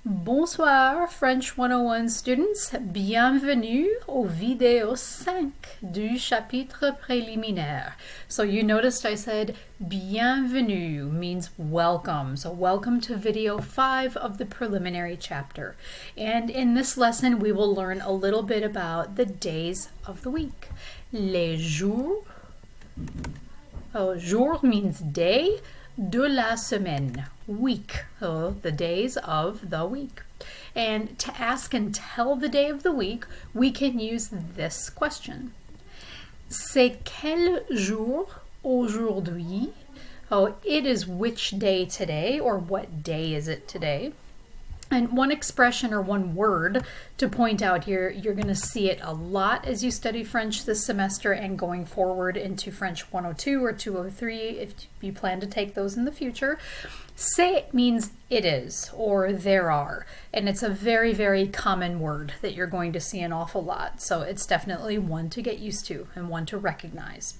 Bonsoir French 101 students, bienvenue au vidéo 5 du chapitre préliminaire. So you noticed I said bienvenue means welcome. So welcome to video 5 of the preliminary chapter. And in this lesson we will learn a little bit about the days of the week. Les jours. Jour means day. De la semaine, week, so the days of the week. And to ask and tell the day of the week, we can use this question. C'est quel jour aujourd'hui? It is which day today, or what day is it today? And one expression or one word to point out here, you're going to see it a lot as you study French this semester and going forward into French 102 or 203 if you plan to take those in the future. C'est means it is or there are, and it's a very, very common word that you're going to see an awful lot. So it's definitely one to get used to and one to recognize.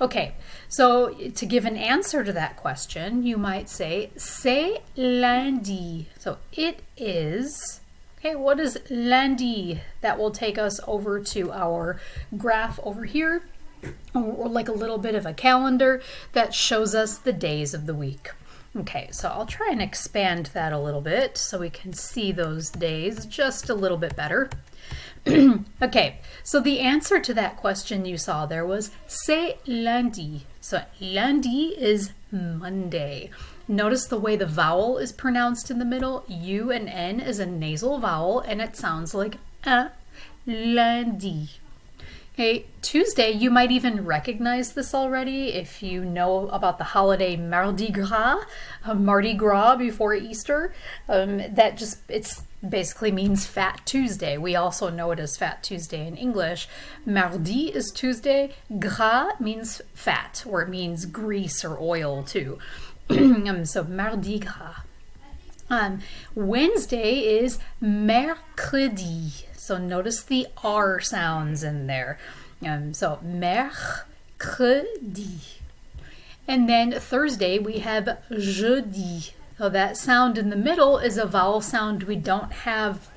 Okay, so to give an answer to that question, you might say, c'est lundi. So it is, okay, what is lundi? That will take us over to our graph over here, or like a little bit of a calendar that shows us the days of the week. Okay, so I'll try and expand that a little bit so we can see those days just a little bit better. Okay, so the answer to that question you saw there was c'est lundi. So lundi is Monday. Notice the way the vowel is pronounced in the middle. U and N is a nasal vowel and it sounds like lundi. Okay, Tuesday, you might even recognize this already if you know about the holiday Mardi Gras, Mardi Gras before Easter. It basically means Fat Tuesday. We also know it as Fat Tuesday in English. Mardi is Tuesday. Gras means fat, or it means grease or oil too. So Mardi Gras. Wednesday is mercredi. So notice the R sounds in there. So mercredi. And then Thursday we have jeudi. So that sound in the middle is a vowel sound we don't have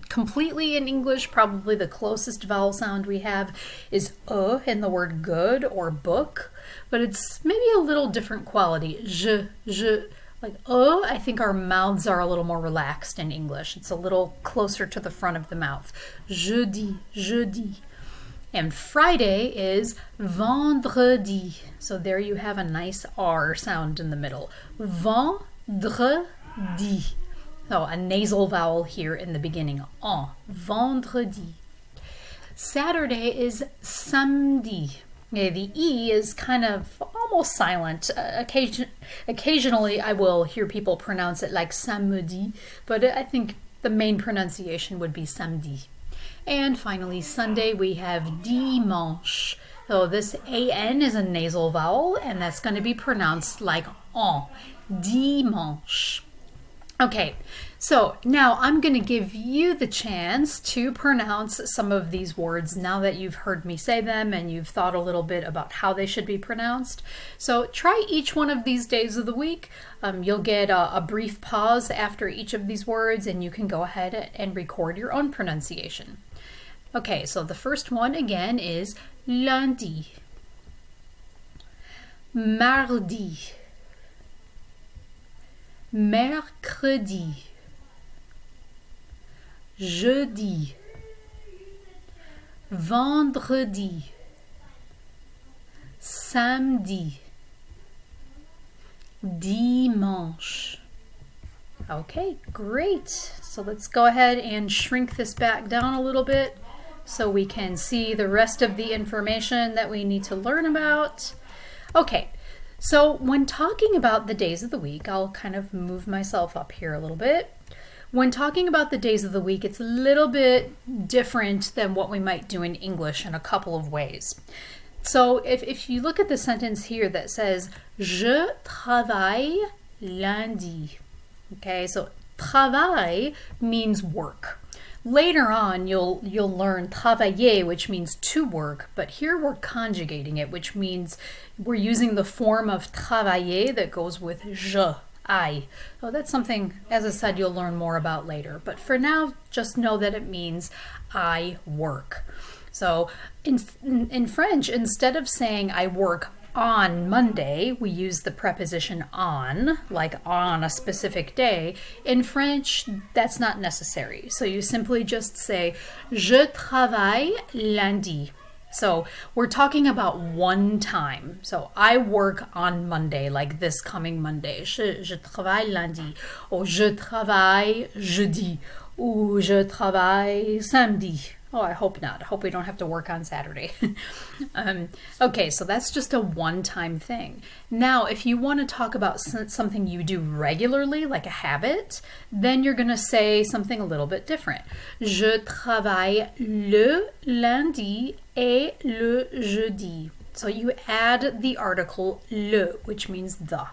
completely in English. Probably the closest vowel sound we have is in the word good or book, but it's maybe a little different quality. Je. Like I think our mouths are a little more relaxed in English. It's a little closer to the front of the mouth. Jeudi. And Friday is vendredi. So there you have a nice R sound in the middle. Vendredi. So a nasal vowel here in the beginning. Vendredi. Saturday is samedi. Okay, the E is kind of almost silent. Occasionally I will hear people pronounce it like samedi, but I think the main pronunciation would be samedi. And finally, Sunday we have dimanche. So this AN is a nasal vowel, and that's going to be pronounced like dimanche. Okay, so now I'm going to give you the chance to pronounce some of these words now that you've heard me say them and you've thought a little bit about how they should be pronounced. So try each one of these days of the week. You'll get a brief pause after each of these words and you can go ahead and record your own pronunciation. Okay, so the first one again is lundi, mardi, mercredi, jeudi, vendredi, samedi, dimanche. Okay, great. So let's go ahead and shrink this back down a little bit so we can see the rest of the information that we need to learn about. Okay. So when talking about the days of the week, I'll kind of move myself up here a little bit. When talking about the days of the week, it's a little bit different than what we might do in English in a couple of ways. So if you look at the sentence here that says, je travaille lundi. Okay, so travail means work. Later on, you'll learn travailler, which means to work, but here we're conjugating it, which means we're using the form of travailler that goes with je I. Oh, that's something, as I said, you'll learn more about later. But for now, just know that it means I work. So in French, instead of saying I work on Monday, we use the preposition on, like on a specific day. In French, that's not necessary. So you simply just say, je travaille lundi. So we're talking about one time. So I work on Monday, like this coming Monday. Je travaille lundi. Or je travaille jeudi. Ou je travaille samedi. Oh, I hope not. I hope we don't have to work on Saturday. Okay, so that's just a one-time thing. Now, if you want to talk about something you do regularly, like a habit, then you're going to say something a little bit different. Je travaille le lundi et le jeudi. So you add the article le, which means the.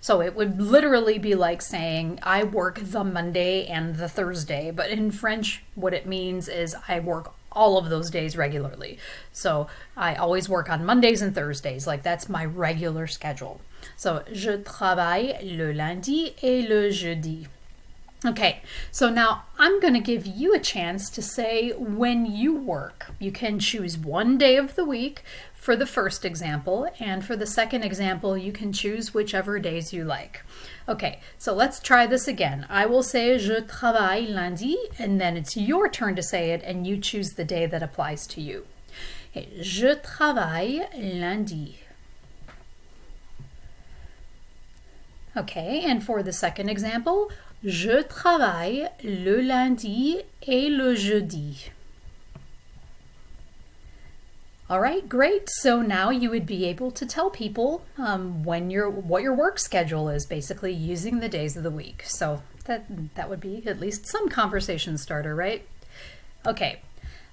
So it would literally be like saying, I work the Monday and the Thursday. But in French, what it means is I work all of those days regularly. So I always work on Mondays and Thursdays. Like that's my regular schedule. So je travaille le lundi et le jeudi. Okay, so now I'm going to give you a chance to say when you work. You can choose one day of the week for the first example, and for the second example, you can choose whichever days you like. Okay, so let's try this again. I will say je travaille lundi, and then it's your turn to say it, and you choose the day that applies to you. Okay, je travaille lundi. Okay, and for the second example, je travaille le lundi et le jeudi. All right, great. So now you would be able to tell people what your work schedule is, basically using the days of the week. So that would be at least some conversation starter, right? Okay,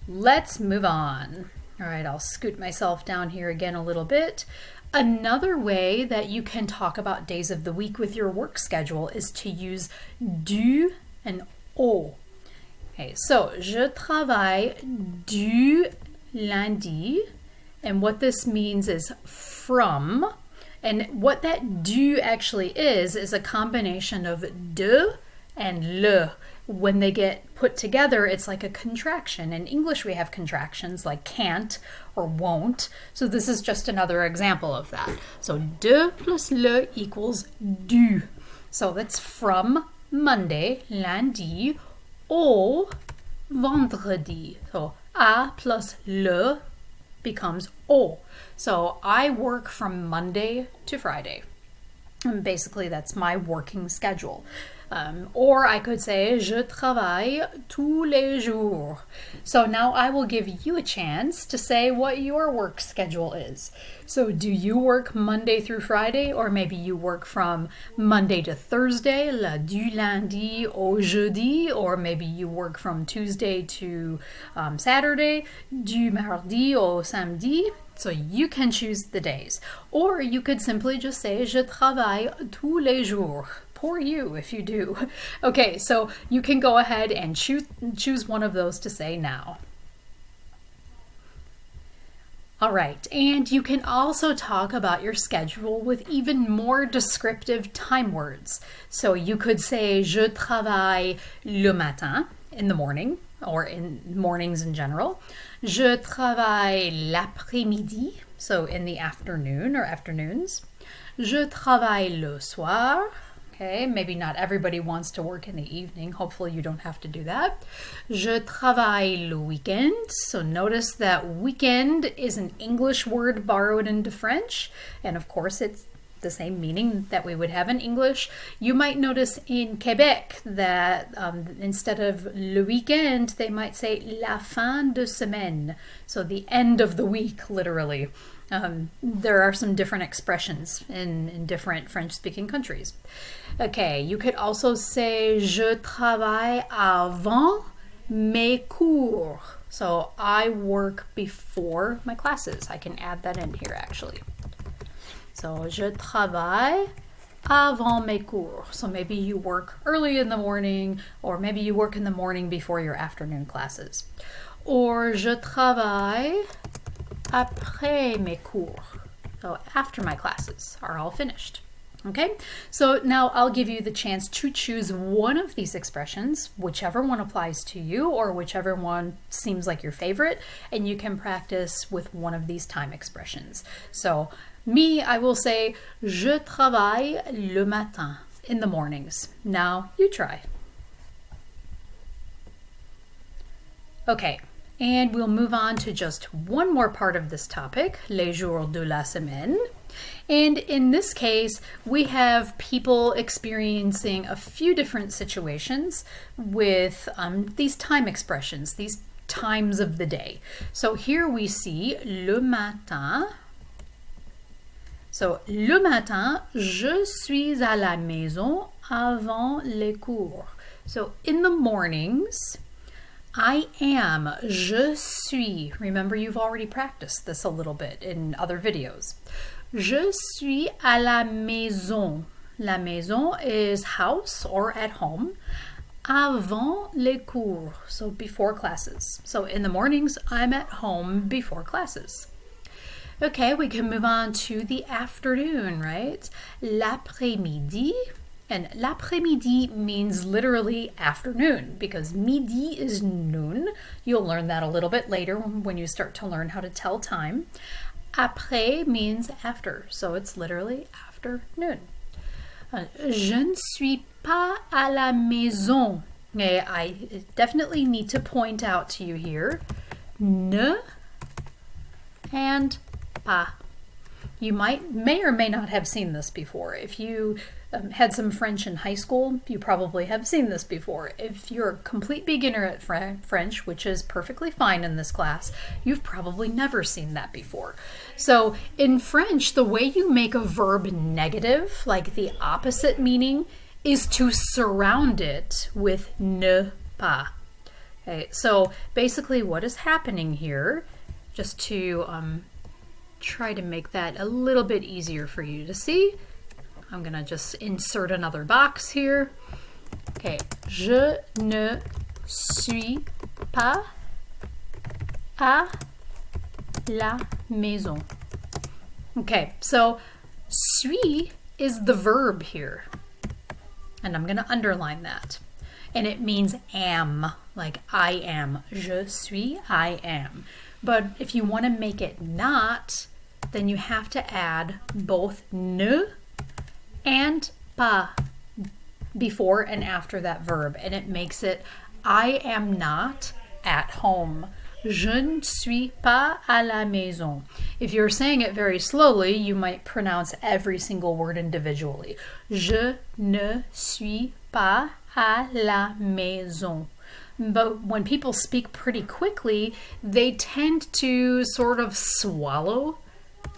let's move on. All right, I'll scoot myself down here again a little bit. Another way that you can talk about days of the week with your work schedule is to use du and au. Okay, so je travaille du lundi, and what this means is from, and what that du actually is a combination of de and le. When they get put together, it's like a contraction. In English, we have contractions like can't or won't. So this is just another example of that. So de plus le equals du. So that's from Monday, lundi, au vendredi. So a plus le becomes au. So I work from Monday to Friday. And basically, that's my working schedule. Or I could say, je travaille tous les jours. So now I will give you a chance to say what your work schedule is. So do you work Monday through Friday, or maybe you work from Monday to Thursday, du lundi au jeudi, or maybe you work from Tuesday to Saturday, du mardi au samedi. So you can choose the days. Or you could simply just say, je travaille tous les jours. Poor you if you do. Okay, so you can go ahead and choose one of those to say now. All right, and you can also talk about your schedule with even more descriptive time words. So you could say, je travaille le matin, in the morning, or in mornings in general. Je travaille l'après-midi, so in the afternoon or afternoons. Je travaille le soir. Okay, maybe not everybody wants to work in the evening. Hopefully you don't have to do that. Je travaille le week-end. So notice that weekend is an English word borrowed into French. And of course it's the same meaning that we would have in English. You might notice in Quebec that instead of le weekend, they might say la fin de semaine. So the end of the week, literally. There are some different expressions in different French-speaking countries. Okay, you could also say je travaille avant mes cours. So I work before my classes. I can add that in here actually. So je travaille avant mes cours. So maybe you work early in the morning, or maybe you work in the morning before your afternoon classes. Or je travaille après mes cours. So after my classes are all finished. Okay, so now I'll give you the chance to choose one of these expressions, whichever one applies to you or whichever one seems like your favorite, and you can practice with one of these time expressions. So me, I will say, je travaille le matin, in the mornings. Now you try. Okay, and we'll move on to just one more part of this topic, les jours de la semaine. And in this case, we have people experiencing a few different situations with these time expressions, these times of the day. So here we see le matin. So, le matin, je suis à la maison avant les cours. So, in the mornings, I am, je suis. Remember, you've already practiced this a little bit in other videos. Je suis à la maison. La maison is house or at home. Avant les cours, so before classes. So in the mornings, I'm at home before classes. Okay, we can move on to the afternoon, right? L'après-midi. And l'après-midi means literally afternoon because midi is noon. You'll learn that a little bit later when you start to learn how to tell time. Après means after, so it's literally afternoon. Je ne suis pas à la maison. Okay, I definitely need to point out to you here, ne and pas. You may or may not have seen this before. If you had some French in high school, you probably have seen this before. If you're a complete beginner at French, which is perfectly fine in this class, you've probably never seen that before. So in French, the way you make a verb negative, like the opposite meaning, is to surround it with ne pas. Okay, so basically what is happening here, just to try to make that a little bit easier for you to see, I'm going to just insert another box here. Okay, je ne suis pas à la maison. Okay, so suis is the verb here. And I'm going to underline that. And it means am, like I am. Je suis, I am. But if you want to make it not, then you have to add both ne and pas before and after that verb, and it makes it I am not at home. Je ne suis pas à la maison. If you're saying it very slowly, you might pronounce every single word individually. Je ne suis pas à la maison. But when people speak pretty quickly, they tend to sort of swallow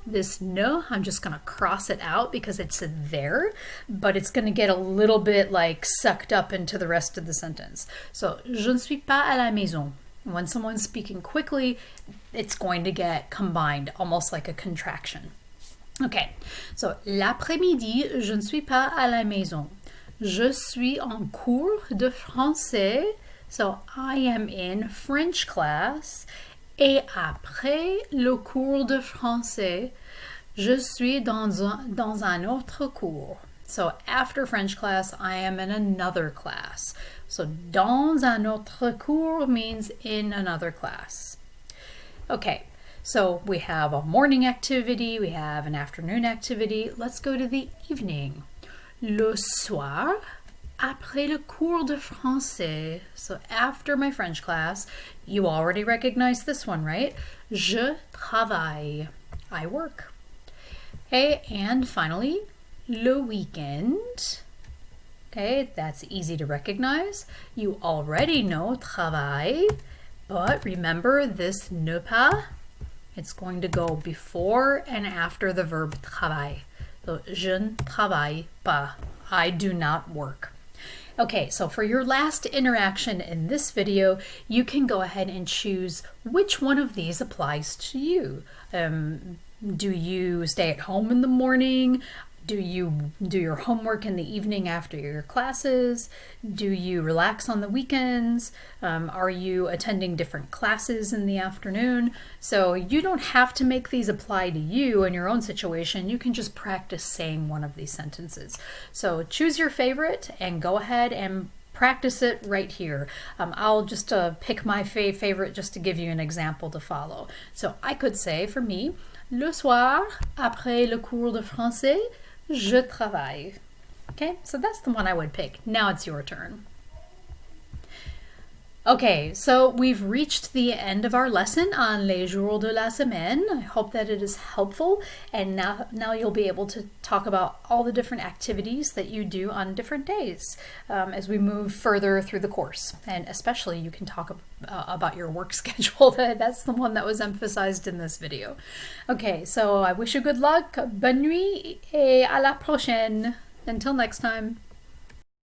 this ne. I'm just going to cross it out because it's there, but it's going to get a little bit like sucked up into the rest of the sentence. So, je ne suis pas à la maison. When someone's speaking quickly, it's going to get combined, almost like a contraction. Okay, so l'après-midi, je ne suis pas à la maison. Je suis en cours de français. So I am in French class. Et après le cours de français, je suis dans un autre cours. So after French class, I am in another class. So dans un autre cours means in another class. Okay, so we have a morning activity, we have an afternoon activity. Let's go to the evening. Le soir, après le cours de français. So after my French class, you already recognize this one, right? Je travaille. I work. Okay, and finally, le weekend. Okay, that's easy to recognize. You already know travail, but remember this ne pas, it's going to go before and after the verb travail. So, je ne travaille pas. I do not work. Okay, so for your last interaction in this video, you can go ahead and choose which one of these applies to you. Do you stay at home in the morning? Do you do your homework in the evening after your classes? Do you relax on the weekends? Are you attending different classes in the afternoon? So you don't have to make these apply to you in your own situation. You can just practice saying one of these sentences. So choose your favorite and go ahead and practice it right here. I'll just pick my favorite just to give you an example to follow. So I could say for me, le soir, après le cours de français, je travaille. Okay, so that's the one I would pick. Now it's your turn. Okay, so we've reached the end of our lesson on les jours de la semaine. I hope that it is helpful, and now you'll be able to talk about all the different activities that you do on different days as we move further through the course. And especially you can talk about your work schedule. That's the one that was emphasized in this video. Okay, so I wish you good luck, bonne nuit, et à la prochaine. Until next time.